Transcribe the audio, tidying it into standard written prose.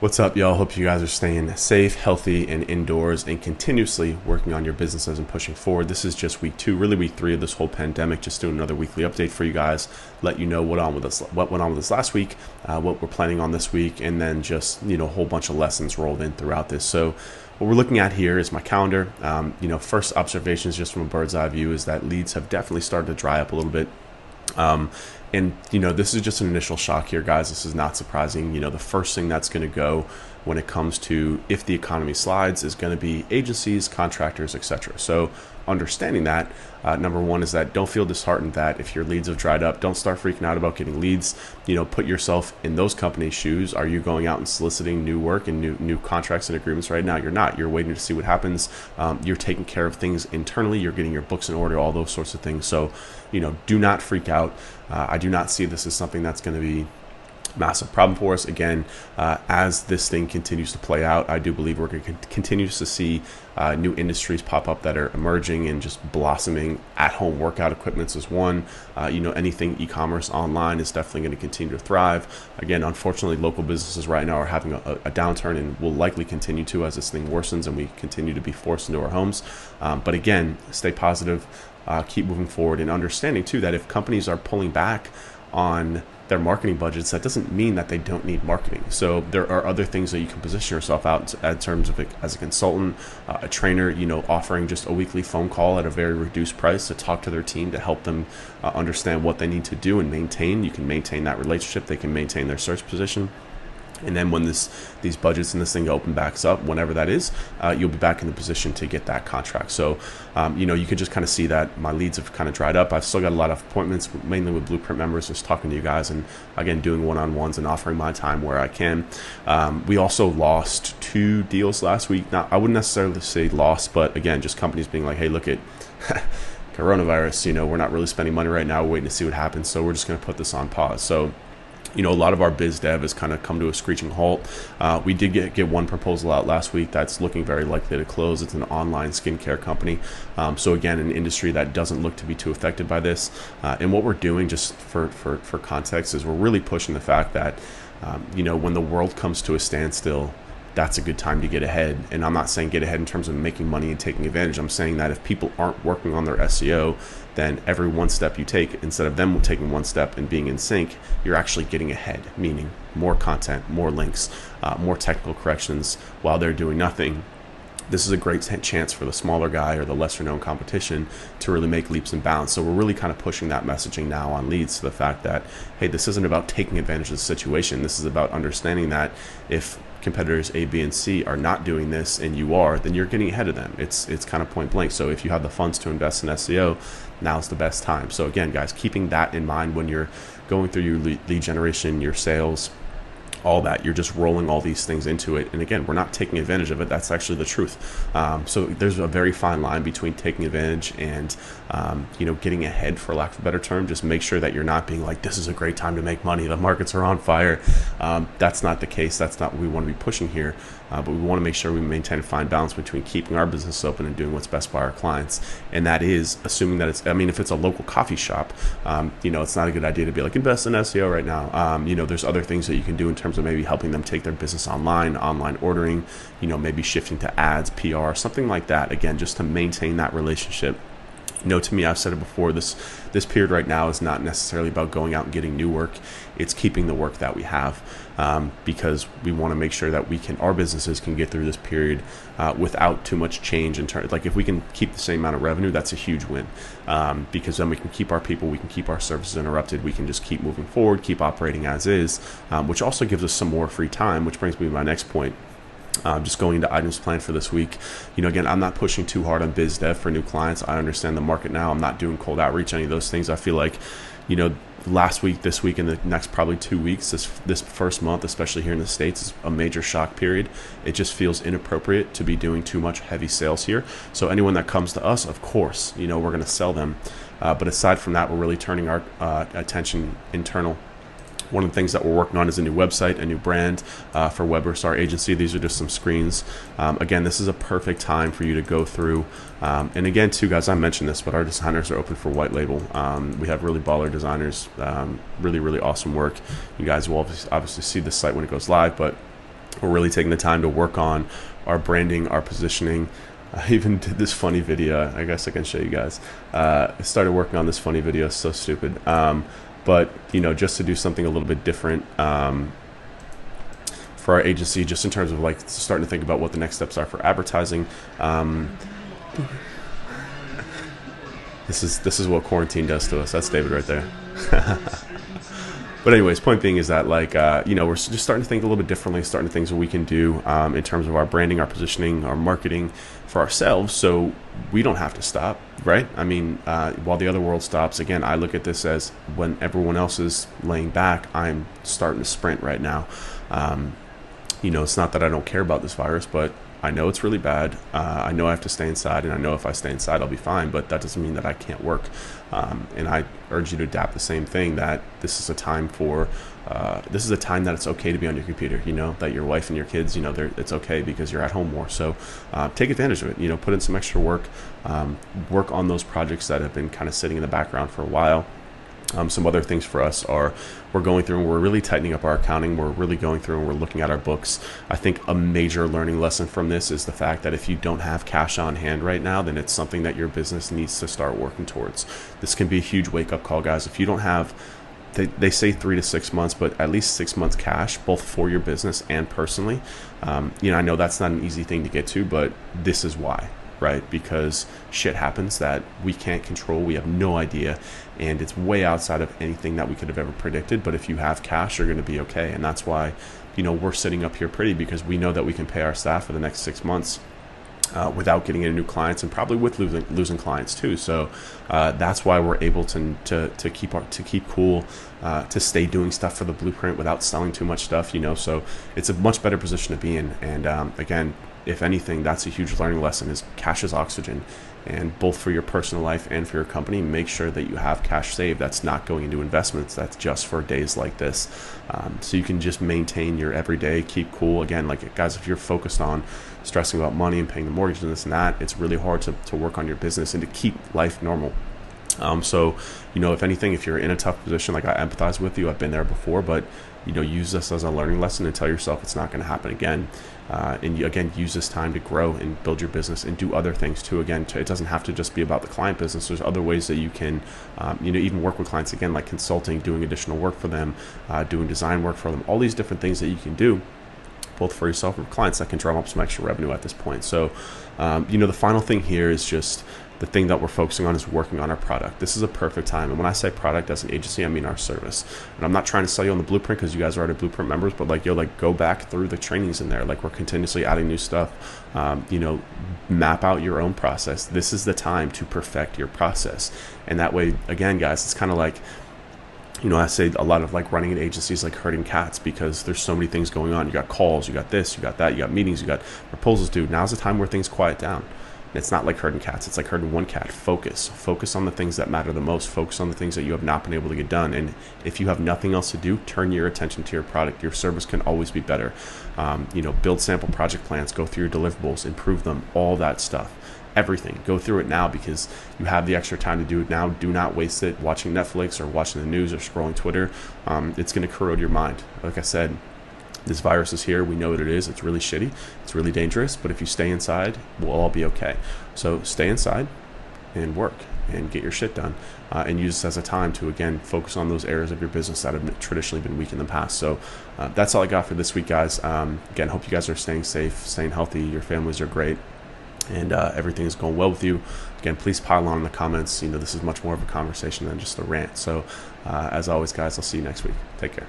What's up, y'all? Hope you guys are staying safe, healthy, and indoors and continuously working on your businesses and pushing forward. This is just week 2, really week 3 of this whole pandemic. Just doing another weekly update for you guys, let you know what went on with us last week, what we're planning on this week, and then just, a whole bunch of lessons rolled in throughout this. So what we're looking at here is my calendar. First observations just from a bird's eye view is that leads have definitely started to dry up a little bit. This is just an initial shock here, guys. This is not surprising. The first thing that's going to go when it comes to if the economy slides is going to be agencies, contractors, etc. So understanding that, number one is that don't feel disheartened that if your leads have dried up, don't start freaking out about getting leads. Put yourself in those companies' shoes. Are you going out and soliciting new work and new contracts and agreements right now? You're not. You're waiting to see what happens. You're taking care of things internally. You're getting your books in order, all those sorts of things. So, do not freak out. I do not see this as something that's going to be massive problem for us. Again, as this thing continues to play out, I do believe we're going to continue to see new industries pop up that are emerging and just blossoming. At-home workout equipments is one. Anything e-commerce online is definitely going to continue to thrive. Again, unfortunately, local businesses right now are having a downturn and will likely continue to as this thing worsens and we continue to be forced into our homes. But again, stay positive, keep moving forward, and understanding too that if companies are pulling back on their marketing budgets, that doesn't mean that they don't need marketing. So there are other things that you can position yourself out in terms of as a consultant, a trainer, offering just a weekly phone call at a very reduced price to talk to their team to help them understand what they need to do and maintain. You can maintain that relationship. They can maintain their search position. And then when these budgets and this thing open backs up, whenever that is, you'll be back in the position to get that contract. So, you can just kind of see that my leads have kind of dried up. I've still got a lot of appointments, mainly with Blueprint members, just talking to you guys and, again, doing one-on-ones and offering my time where I can. We also lost 2 deals last week. Now, I wouldn't necessarily say lost, but, again, just companies being like, hey, look at coronavirus, we're not really spending money right now. We're waiting to see what happens. So we're just going to put this on pause. So, a lot of our biz dev has kind of come to a screeching halt. We did get one proposal out last week that's looking very likely to close. It's an online skincare company. So again, an industry that doesn't look to be too affected by this. And what we're doing, just for context, is we're really pushing the fact that, when the world comes to a standstill, that's a good time to get ahead. And I'm not saying get ahead in terms of making money and taking advantage. I'm saying that if people aren't working on their SEO, then every one step you take, instead of them taking one step and being in sync, you're actually getting ahead, meaning more content, more links, more technical corrections while they're doing nothing. This is a great chance for the smaller guy or the lesser known competition to really make leaps and bounds. So we're really kind of pushing that messaging now on leads to the fact that, hey, this isn't about taking advantage of the situation. This is about understanding that if competitors A, B, and C are not doing this and you are, then you're getting ahead of them. It's kind of point blank. So if you have the funds to invest in SEO, now's the best time. So again, guys, keeping that in mind when you're going through your lead generation, your sales, all that, you're just rolling all these things into it. And again, we're not taking advantage of it. That's actually the truth. So there's a very fine line between taking advantage and, getting ahead, for lack of a better term. Just make sure that you're not being like, this is a great time to make money. The markets are on fire. That's not the case. That's not what we want to be pushing here. But we want to make sure we maintain a fine balance between keeping our business open and doing what's best by our clients. And that is assuming that if it's a local coffee shop, it's not a good idea to be like, invest in SEO right now. There's other things that you can do in terms of maybe helping them take their business online ordering, maybe shifting to ads, PR, something like that. Again, just to maintain that relationship. To me, I've said it before, this period right now is not necessarily about going out and getting new work. It's keeping the work that we have, because we want to make sure that our businesses can get through this period without too much change in terms. Like if we can keep the same amount of revenue, that's a huge win, because then we can keep our people, we can keep our services interrupted, we can just keep moving forward, keep operating as is, which also gives us some more free time, which brings me to my next point. Just going into items planned for this week. Again, I'm not pushing too hard on biz dev for new clients. I understand the market now. I'm not doing cold outreach, any of those things. I feel like, last week, this week, and the next probably 2 weeks, this first month, especially here in the States, is a major shock period. It just feels inappropriate to be doing too much heavy sales here. So anyone that comes to us, of course, we're going to sell them. But aside from that, we're really turning our attention internal. One of the things that we're working on is a new website, a new brand for Weber, our agency. These are just some screens. Again, this is a perfect time for you to go through. And again, too, guys, I mentioned this, but our designers are open for white label. We have really baller designers, really, really awesome work. You guys will obviously see the site when it goes live, but We're really taking the time to work on our branding, our positioning. I even did this funny video. I guess I can show you guys. I started working on this funny video. So stupid. But just to do something a little bit different for our agency, just in terms of like starting to think about what the next steps are for advertising. This is what quarantine does to us. That's David right there. But anyways, point being is that like we're just starting to think a little bit differently, starting to things that we can do in terms of our branding, our positioning, our marketing for ourselves, so we don't have to stop, right? I mean, while the other world stops, again, I look at this as when everyone else is laying back, I'm starting to sprint right now. It's not that I don't care about this virus, but I know it's really bad. I know I have to stay inside, and I know if I stay inside, I'll be fine, but that doesn't mean that I can't work. And I urge you to adapt the same thing, that this is a time that it's okay to be on your computer, that your wife and your kids, it's okay because you're at home more. So take advantage of it, put in some extra work, work on those projects that have been kind of sitting in the background for a while. Some other things for us are we're going through and we're really tightening up our accounting. We're really going through and we're looking at our books. I think a major learning lesson from this is the fact that if you don't have cash on hand right now, then it's something that your business needs to start working towards. This can be a huge wake-up call, guys. If you don't have, they say 3 to 6 months, but at least 6 months cash, both for your business and personally. I know that's not an easy thing to get to, but this is why. Right? Because shit happens that we can't control. We have no idea. And it's way outside of anything that we could have ever predicted. But if you have cash, you're going to be okay. And that's why, we're sitting up here pretty, because we know that we can pay our staff for the next 6 months without getting any new clients, and probably with losing clients too. So that's why we're able to keep cool, to stay doing stuff for the Blueprint without selling too much stuff, So it's a much better position to be in. And again, if anything, that's a huge learning lesson, is cash is oxygen. And both for your personal life and for your company, make sure that you have cash saved that's not going into investments, that's just for days like this. So you can just maintain your everyday, keep cool. Again, like guys, if you're focused on stressing about money and paying the mortgage and this and that, it's really hard to work on your business and to keep life normal. So, if anything, if you're in a tough position, like I empathize with you, I've been there before, but, use this as a learning lesson and tell yourself it's not going to happen again. And you, again, use this time to grow and build your business and do other things too. Again, it doesn't have to just be about the client business. There's other ways that you can, even work with clients, again, like consulting, doing additional work for them, doing design work for them, all these different things that you can do, both for yourself and for clients, that can drum up some extra revenue at this point. So, the final thing here is just the thing that we're focusing on is working on our product. This is a perfect time. And when I say product as an agency, I mean our service. And I'm not trying to sell you on the Blueprint because you guys are already Blueprint members, but go back through the trainings in there. Like, we're continuously adding new stuff. Map out your own process. This is the time to perfect your process. And that way, again, guys, it's kind of like, I say a lot of like running an agency is like herding cats, because there's so many things going on. You got calls, you got this, you got that, you got meetings, you got proposals due. Now's the time where things quiet down. It's not like herding cats. It's like herding one cat. Focus on the things that matter the most. Focus on the things that you have not been able to get done. And if you have nothing else to do, turn your attention to your product. Your service can always be better. Build sample project plans, go through your deliverables, improve them, all that stuff. Everything. Go through it now, because you have the extra time to do it now. Do not waste it watching Netflix or watching the news or scrolling Twitter. It's going to corrode your mind. Like I said, this virus is here. We know what it is. It's really shitty. It's really dangerous. But if you stay inside, we'll all be okay. So stay inside and work and get your shit done, and use this as a time to, again, focus on those areas of your business that have traditionally been weak in the past. So that's all I got for this week, guys. Again, hope you guys are staying safe, staying healthy. Your families are great, and everything is going well with you. Again, please pile on in the comments. This is much more of a conversation than just a rant. So as always, guys, I'll see you next week. Take care.